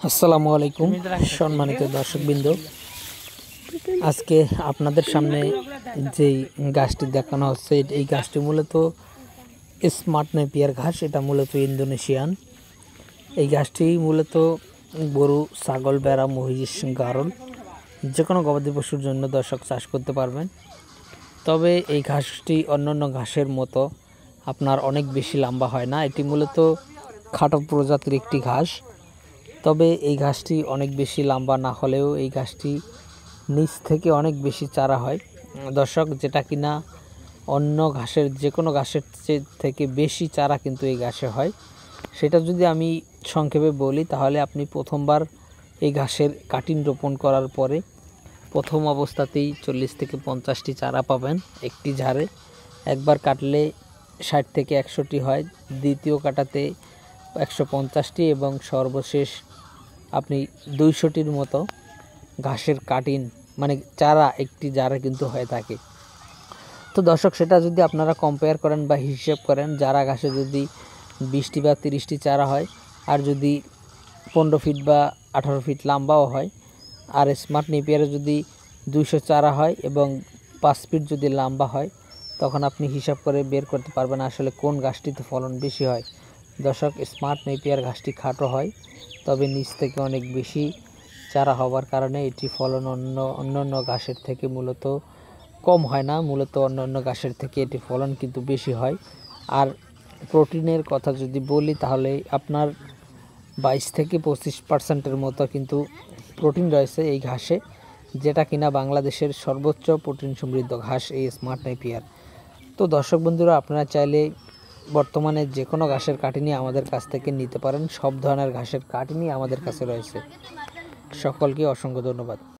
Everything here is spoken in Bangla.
আসসালামু আলাইকুম সম্মানিত দর্শকবৃন্দ, আজকে আপনাদের সামনে যেই গাছটি দেখানো হচ্ছে এই গাছটি মূলত স্মার্ট নেপিয়ার ঘাস। এটা মূলত ইন্দোনেশিয়ান। এই গাছটি মূলত গরু, ছাগল, ভেড়া, মহিষ, গারল যে কোনো গবাদি পশুর জন্য দর্শক চাষ করতে পারবেন। তবে এই ঘাসটি অন্যান্য ঘাসের মতো আপনার অনেক বেশি লম্বা হয় না। এটি মূলত খাটো প্রজাতির একটি ঘাস। তবে এই ঘাসটি অনেক বেশি লম্বা না হলেও এই ঘাসটি নিচ থেকে অনেক বেশি চারা হয় দর্শক, যেটা কিনা অন্য ঘাসের যে কোনো ঘাসের থেকে বেশি চারা কিন্তু এই ঘাসে হয়। সেটা যদি আমি সংক্ষেপে বলি তাহলে আপনি প্রথমবার এই ঘাসের কাটিং রোপণ করার পরে প্রথম অবস্থাতেই 40 থেকে 50টি চারা পাবেন একটি ঝাড়ে। একবার কাটলে 60 থেকে 100টি হয়, দ্বিতীয় কাটাতে 150টি এবং সর্বশেষ আপনি 200টির মতো ঘাসের কাটিং মানে চারা একটি জারে কিন্তু হয়ে থাকে। তো দর্শক, সেটা যদি আপনারা কম্পেয়ার করেন বা হিসেব করেন, জারা ঘাসে যদি 20টি বা 30টি চারা হয় আর যদি 15 ফিট বা 18 ফিট লম্বাও হয়, আর স্মার্ট নেপিয়ারে যদি 200 চারা হয় এবং 5 ফিট যদি লম্বা হয়, তখন আপনি হিসাব করে বের করতে পারবেন আসলে কোন গাছটিতে ফলন বেশি হয়। দর্শক, স্মার্ট নেপিয়ার ঘাসটি খাটো হয়, তবে নিচ থেকে অনেক বেশি চারা হওয়ার কারণে এটি ফলন অন্যান্য ঘাসের থেকে মূলত কম হয় না। মূলত অন্যান্য ঘাসের থেকে এটি ফলন কিন্তু বেশি হয়। আর প্রোটিনের কথা যদি বলি তাহলে আপনার 22 থেকে 25% মতো কিন্তু প্রোটিন রয়েছে এই ঘাসে, যেটা কিনা বাংলাদেশের সর্বোচ্চ প্রোটিন সমৃদ্ধ ঘাস এই স্মার্ট নেপিয়ার। তো দর্শক বন্ধুরা, আপনারা চাইলে বর্তমানে যে কোনো ঘাসের কাটিনি আমাদের কাছ থেকে নিতে পারেন। সব ধরনের ঘাসের কাটিনি আমাদের কাছে রয়েছে। সকলকে অসংখ্য ধন্যবাদ।